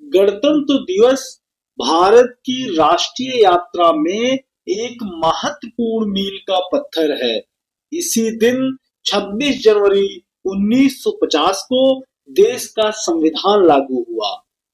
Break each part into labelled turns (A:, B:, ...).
A: गणतंत्र दिवस भारत की राष्ट्रीय यात्रा में एक महत्वपूर्ण मील का पत्थर है। इसी दिन 26 जनवरी 1950 को देश का संविधान लागू हुआ।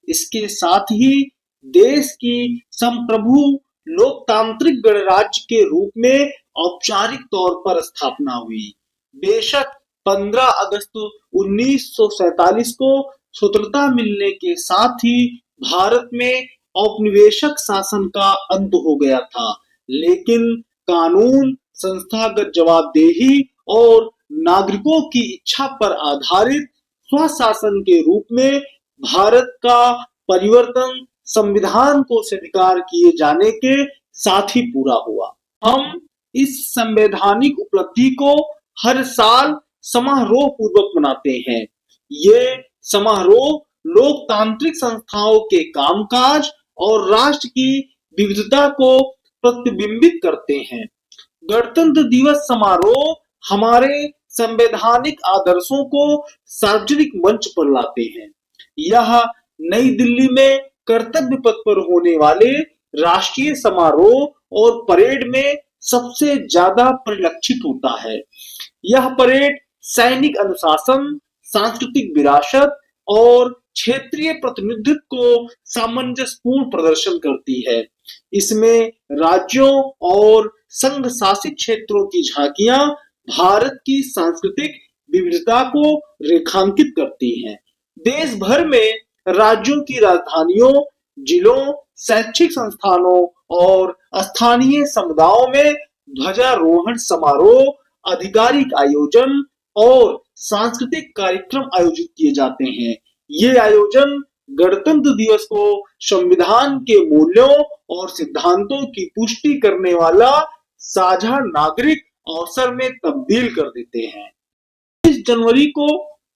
A: इसके साथ ही देश की संप्रभु लोकतांत्रिक गणराज्य के रूप में औपचारिक तौर पर स्थापना हुई। बेशक 15 अगस्त 1947 को स्वतंत्रता मिलने के साथ ही भारत में औपनिवेशिक शासन का अंत हो गया था, लेकिन कानून, संस्थागत जवाबदेही और नागरिकों की इच्छा पर आधारित स्वशासन के रूप में भारत का परिवर्तन संविधान को स्वीकार किए जाने के साथ ही पूरा हुआ। हम इस संवैधानिक उपलब्धि को हर साल समारोह पूर्वक मनाते हैं। ये समारोह लोकतांत्रिक संस्थाओं के कामकाज और राष्ट्र की विविधता को प्रतिबिंबित करते हैं। गणतंत्र दिवस समारोह हमारे संवैधानिक आदर्शों को सार्वजनिक मंच पर लाते हैं। यह नई दिल्ली में कर्तव्य पथ पर होने वाले राष्ट्रीय समारोह और परेड में सबसे ज्यादा परिलक्षित होता है। यह परेड सैनिक अनुशासन, सांस्कृतिक विरासत और क्षेत्रीय प्रतिनिधित्व को सामंजस्यपूर्ण प्रदर्शन करती है। इसमें राज्यों और संघ शासित क्षेत्रों की झांकियां भारत की सांस्कृतिक विविधता को रेखांकित करती हैं। देश भर में राज्यों की राजधानियों, जिलों, शैक्षिक संस्थानों और स्थानीय समुदायों में ध्वजारोहण समारोह, आधिकारिक आयोजन और सांस्कृतिक कार्यक्रम आयोजित किए जाते हैं। ये आयोजन गणतंत्र दिवस को संविधान के मूल्यों और सिद्धांतों की पुष्टि करने वाला साझा नागरिक अवसर में तब्दील कर देते हैं। 26 जनवरी को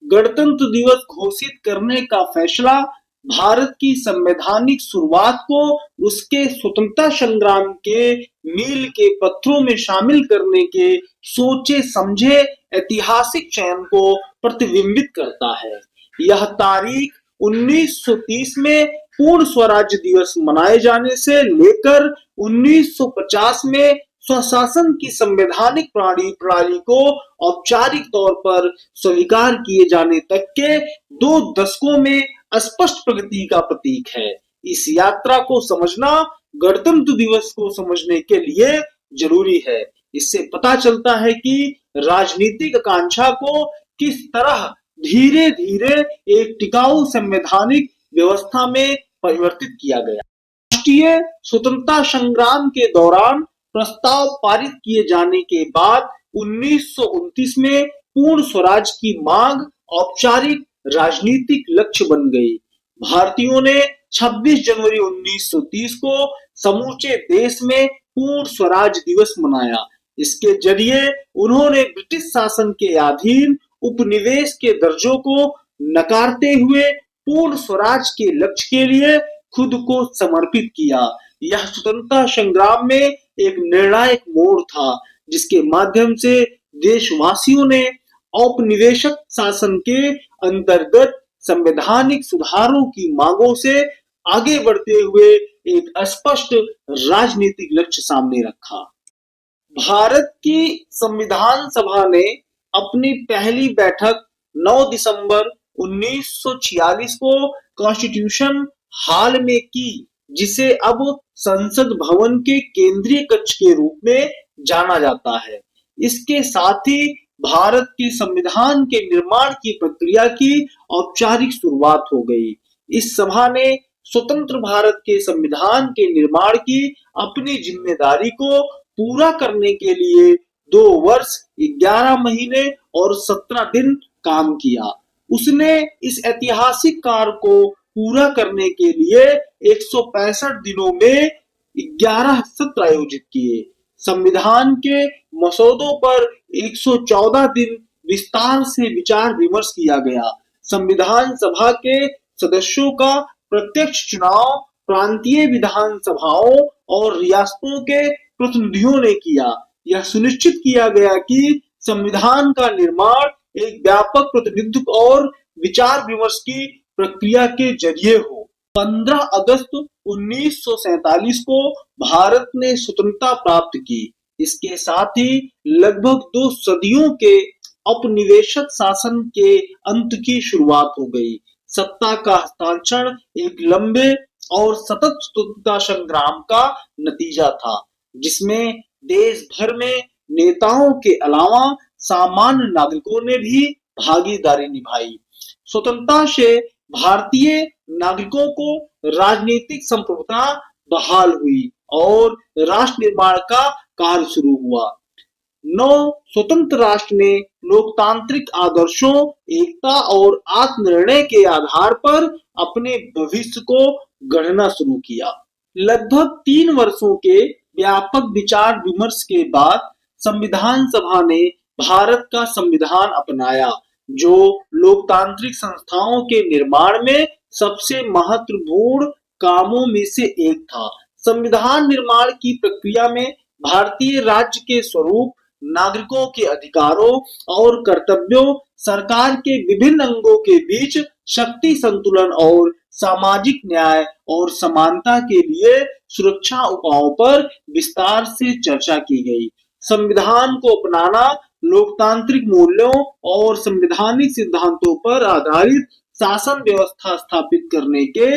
A: गणतंत्र दिवस घोषित करने का फैसला भारत की संवैधानिक शुरुआत को उसके स्वतंत्रता संग्राम के मील के पत्थरों में शामिल करने के सोचे समझे ऐतिहासिक चयन को प्रतिबिंबित करता है। यह तारीख 1930 में पूर्ण स्वराज्य दिवस मनाए जाने से लेकर 1950 में स्वशासन की संवैधानिक प्रणाली को औपचारिक तौर पर स्वीकार किए जाने तक के 2 दशकों में स्पष्ट प्रगति का प्रतीक है। इस यात्रा को समझना गणतंत्र दिवस को समझने के लिए जरूरी है। इससे पता चलता है कि राजनीतिक आकांक्षा को किस तरह धीरे धीरे एक टिकाऊ संवैधानिक व्यवस्था में परिवर्तित किया गया। राष्ट्रीय स्वतंत्रता संग्राम के दौरान प्रस्ताव पारित किए जाने के बाद 1929 में पूर्ण स्वराज की मांग औपचारिक राजनीतिक लक्ष्य बन गई। भारतीयों ने 26 जनवरी 1930 को समूचे देश में पूर्ण स्वराज दिवस मनाया। इसके जरिए उन्होंने ब्रिटिश शासन के अधीन उपनिवेश के दर्जों को नकारते हुए पूर्ण स्वराज के लक्ष्य के लिए खुद को समर्पित किया। यह स्वतंत्रता संग्राम में एक निर्णायक मोड़ था, जिसके माध्यम से देशवासियों ने औपनिवेशिक शासन के अंतर्गत संवैधानिक सुधारों की मांगों से आगे बढ़ते हुए एक स्पष्ट राजनीतिक लक्ष्य सामने रखा। भारत की संविधान सभा ने अपनी पहली बैठक 9 दिसंबर 1946 को कॉन्स्टिट्यूशन हॉल में की, जिसे अब संसद भवन के केंद्रीय कक्ष के रूप में जाना जाता है। इसके साथ ही भारत के संविधान के निर्माण की प्रक्रिया की औपचारिक शुरुआत हो गई। इस सभा ने स्वतंत्र भारत के संविधान के निर्माण की अपनी जिम्मेदारी को पूरा करने के लिए 2 वर्ष, 11 महीने और 17 दिन काम किया। उसने इस ऐतिहासिक कार्य को पूरा करने के लिए 165 दिनों में 11 सत्र आयोजित किए। संविधान के मसौदों पर 114 दिन विस्तार से विचार विमर्श किया गया। संविधान सभा के सदस्यों का प्रत्यक्ष चुनाव प्रांतीय विधान सभाओं और रियासतों के प्रतिनिधियों ने किया। यह सुनिश्चित किया गया कि संविधान का निर्माण एक व्यापक प्रतिनिधित्व और विचार विमर्श की प्रक्रिया के जरिए हो। 15 अगस्त 1947 को भारत ने स्वतंत्रता प्राप्त की। इसके साथ ही लगभग 2 सदियों के औपनिवेशिक शासन के अंत की शुरुआत हो गई। सत्ता का हस्तांतरण एक लंबे और सतत स्वतंत्रता संग्राम का नतीजा था, जिसमें देश भर में नेताओं के अलावा सामान्य नागरिकों ने भी भागीदारी निभाई। स्वतंत्रता से भारतीय नागरिकों को राजनीतिक संप्रभुता बहाल हुई और राष्ट्र निर्माण का कार्य शुरू हुआ। नव स्वतंत्र राष्ट्र ने लोकतांत्रिक आदर्शों, एकता और आत्मनिर्णय के आधार पर अपने भविष्य को गढ़ना शुरू किया। लगभग 3 वर्षों के व्यापक विचार विमर्श के बाद संविधान सभा ने भारत का संविधान अपनाया, जो लोकतांत्रिक संस्थाओं के निर्माण में सबसे महत्वपूर्ण कामों में से एक था। संविधान निर्माण की प्रक्रिया में भारतीय राज्य के स्वरूप, नागरिकों के अधिकारों और कर्तव्यों, सरकार के विभिन्न अंगों के बीच शक्ति संतुलन और सामाजिक न्याय और समानता के लिए सुरक्षा उपायों पर विस्तार से चर्चा की गई। संविधान को अपनाना लोकतांत्रिक मूल्यों और संवैधानिक सिद्धांतों पर आधारित शासन व्यवस्था स्थापित करने के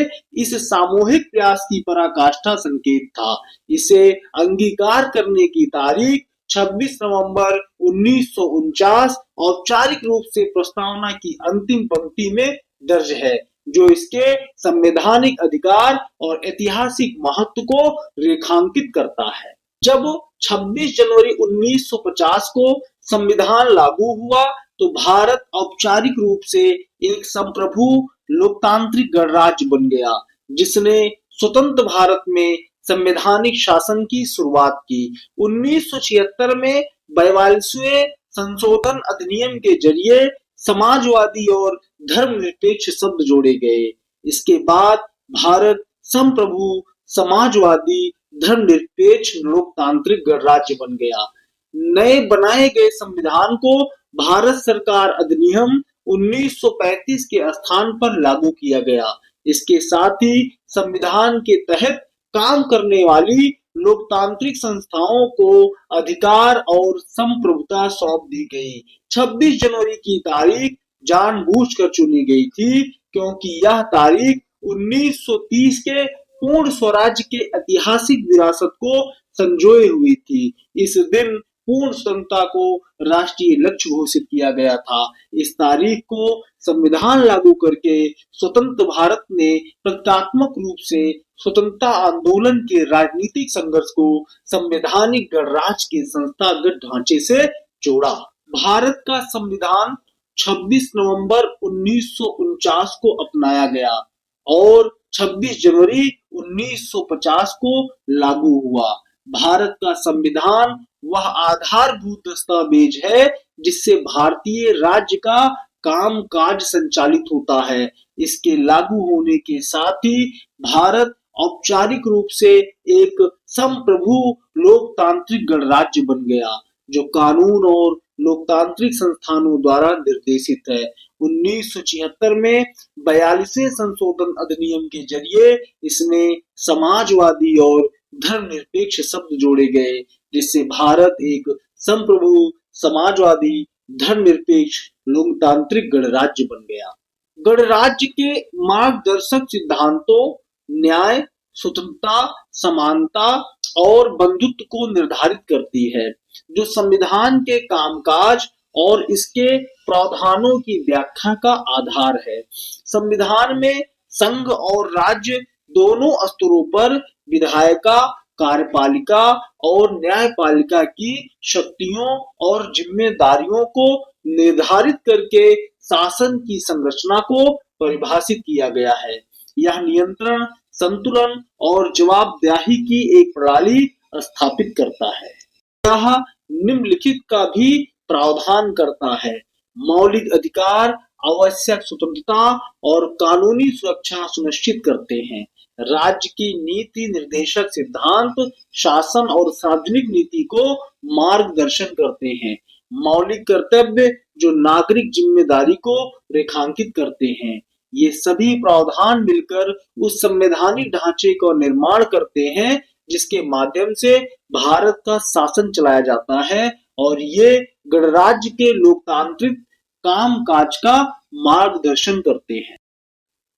A: इस सामूहिक प्रयास की पराकाष्ठा संकेत था। इसे अंगीकार करने की तारीख 26 नवंबर 1949 औपचारिक रूप से प्रस्तावना की अंतिम पंक्ति में दर्ज है, जो इसके संवैधानिक अधिकार और ऐतिहासिक महत्व को रेखांकित करता है। जब 26 जनवरी 1950 को संविधान लागू हुआ, तो भारत औपचारिक रूप से एक संप्रभु लोकतांत्रिक गणराज्य बन गया, जिसने स्वतंत्र भारत में संवैधानिक शासन की शुरुआत की। 1976 में 42वें संशोधन अधिनियम के जरिए समाजवादी और धर्मनिरपेक्ष शब्द जोड़े गए। इसके बाद भारत संप्रभु, समाजवादी, धर्मनिरपेक्ष लोकतांत्रिक गणराज्य बन गया। नए बनाए गए संविधान को भारत सरकार अधिनियम 1935 के स्थान पर लागू किया गया। इसके साथ ही संविधान के तहत काम करने वाली लोकतांत्रिक संस्थाओं को अधिकार और संप्रभुता सौंप दी गई। 26 जनवरी की तारीख जानबूझकर चुनी गई थी, क्योंकि यह तारीख 1930 के पूर्ण स्वराज्य के ऐतिहासिक विरासत को संजोए हुई थी। इस दिन पूर्ण स्वतंत्रता को राष्ट्रीय लक्ष्य घोषित किया गया था। इस तारीख को संविधान लागू करके स्वतंत्र भारत ने प्रतीकात्मक रूप से स्वतंत्रता आंदोलन के राजनीतिक संघर्ष को संवैधानिक गणराज्य के संस्थागत ढांचे से जोड़ा। भारत का संविधान 26 नवंबर 1949 को अपनाया गया और 26 जनवरी 1950 को लागू हुआ। भारत का संविधान वह आधारभूत दस्तावेज है जिससे भारतीय राज्य का कामकाज संचालित होता है। इसके लागू होने के साथ ही भारत औपचारिक रूप से एक संप्रभु लोकतांत्रिक गणराज्य बन गया, जो कानून और लोकतांत्रिक संस्थानों द्वारा निर्देशित है। 1976 में 42वें संशोधन अधिनियम के जरिए इसमें समाजवादी और धर्मनिरपेक्ष शब्द जोड़े गए, जिससे भारत एक संप्रभु, समाजवादी, धर्मनिरपेक्ष लोकतांत्रिक गणराज्य बन गया। गणराज्य के मार्गदर्शक सिद्धांतों न्याय, स्वतंत्रता, समानता और बंधुत्व को निर्धारित करती है, जो संविधान के कामकाज और इसके प्रावधानों की व्याख्या का आधार है। संविधान में संघ और राज्य दोनों स्तरों पर विधायिका, कार्यपालिका और न्यायपालिका की शक्तियों और जिम्मेदारियों को निर्धारित करके शासन की संरचना को परिभाषित किया गया है। यह नियंत्रण, संतुलन और जवाबदेही की एक प्रणाली स्थापित करता है। यह निम्नलिखित का भी प्रावधान करता है: मौलिक अधिकार, आवश्यक स्वतंत्रता और कानूनी सुरक्षा सुनिश्चित करते हैं। राज्य की नीति निर्देशक सिद्धांत शासन और सार्वजनिक नीति को मार्गदर्शन करते हैं। मौलिक कर्तव्य जो नागरिक जिम्मेदारी को रेखांकित करते हैं। ये सभी प्रावधान मिलकर उस संवैधानिक ढांचे का निर्माण करते हैं जिसके माध्यम से भारत का शासन चलाया जाता है और ये गणराज्य के लोकतांत्रिक कामकाज का मार्गदर्शन करते हैं।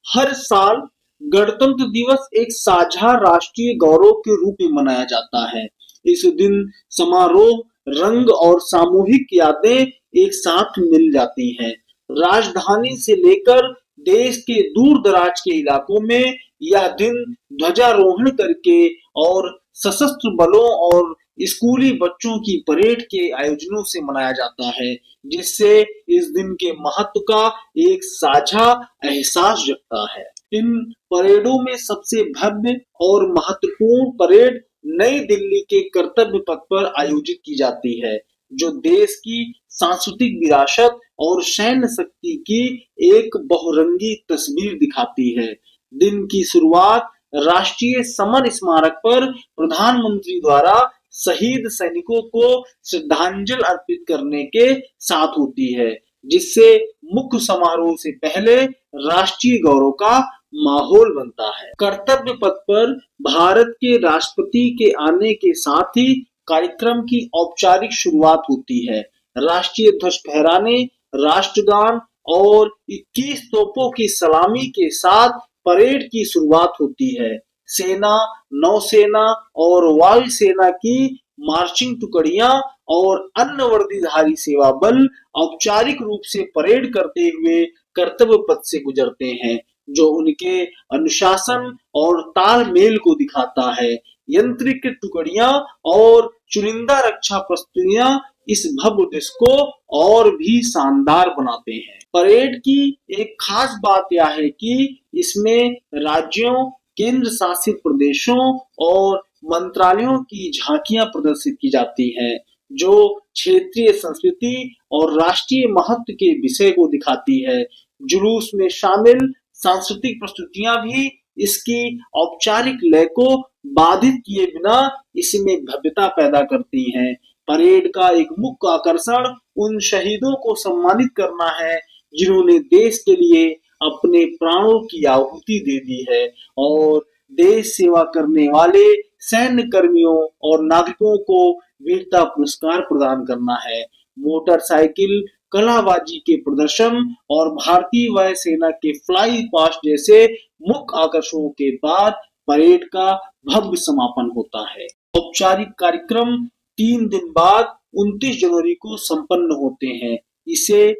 A: हर साल गणतंत्र दिवस एक साझा राष्ट्रीय गौरव के रूप में मनाया जाता है। इस दिन समारोह, रंग और सामूहिक यादें एक साथ मिल जाती हैं। राजधानी से लेकर देश के दूर दराज के इलाकों में यह दिन ध्वजारोहण करके और सशस्त्र बलों और स्कूली बच्चों की परेड के आयोजनों से मनाया जाता है, जिससे इस दिन के महत्व का एक साझा एहसास जगता है। इन परेडों में सबसे भव्य और महत्वपूर्ण परेड नई दिल्ली के कर्तव्य पथ पर आयोजित की जाती है, जो देश की सांस्कृतिक विरासत और सैन्य शक्ति की एक बहुरंगी तस्वीर दिखाती है। दिन की शुरुआत राष्ट्रीय समर स्मारक पर प्रधानमंत्री द्वारा शहीद सैनिकों को श्रद्धांजलि अर्पित करने के साथ होती है, जिससे मुख्य समारोह से पहले राष्ट्रीय गौरव का माहौल बनता है। कर्तव्य पथ पर भारत के राष्ट्रपति के आने के साथ ही कार्यक्रम की औपचारिक शुरुआत होती है। राष्ट्रीय ध्वज फहराने, राष्ट्रगान और 21 तोपों की सलामी के साथ परेड की शुरुआत होती है। सेना, नौसेना और वायुसेना की मार्चिंग टुकड़ियां और अन्य वर्दीधारी सेवा बल औपचारिक रूप से परेड करते हुए कर्तव्य पथ से गुजरते हैं, जो उनके अनुशासन और तालमेल को दिखाता है। यंत्रिक टुकड़ियां और चुनिंदा रक्षा प्रस्तुतियां इस भव्य दृश्य को और भी शानदार बनाते हैं। परेड की एक खास बात यह है कि इसमें राज्यों, केंद्र शासित प्रदेशों और मंत्रालयों की झांकियां प्रदर्शित की जाती हैं, जो क्षेत्रीय संस्कृति और राष्ट्रीय महत्व के विषय को दिखाती है। जुलूस में शामिल सांस्कृतिक प्रस्तुतियां भी इसकी औपचारिक लय को बाधित किए बिना इसमें भव्यता पैदा करती हैं। परेड का एक मुख्य आकर्षण उन शहीदों को सम्मानित करना है जिन्होंने देश के लिए अपने प्राणों की आहुति दे दी है और देश सेवा करने वाले सैन्य कर्मियों और नागरिकों को वीरता पुरस्कार प्रदान करना है। मोटरसाइकिल, कलाबाजी के प्रदर्शन और भारतीय वायुसेना के फ्लाई पास्ट जैसे मुख्य आकर्षणों के बाद परेड का भव्य समापन होता है। औपचारिक कार्यक्रम 3 दिन बाद 29 जनवरी को संपन्न होते हैं। इसे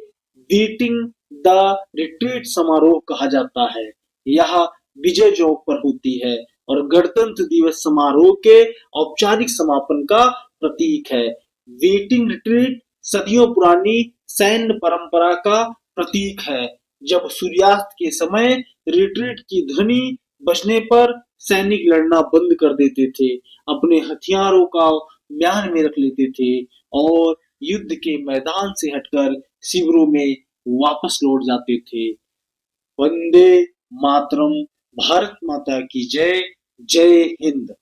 A: बीटिंग द रिट्रीट समारोह कहा जाता है। यह विजय चौक पर होती है और गणतंत्र दिवस समारोह के औपचारिक समापन का प्रतीक है। बीटिंग रिट्रीट सदियों पुरानी सैन्य परंपरा का प्रतीक है, जब सूर्यास्त के समय रिट्रीट की ध्वनि बजने पर सैनिक लड़ना बंद कर देते थे, अपने हथियारों का म्यान में रख लेते थे और युद्ध के मैदान से हटकर शिविरों में वापस लौट जाते थे। वंदे मातरम। भारत माता की जय। जय हिंद।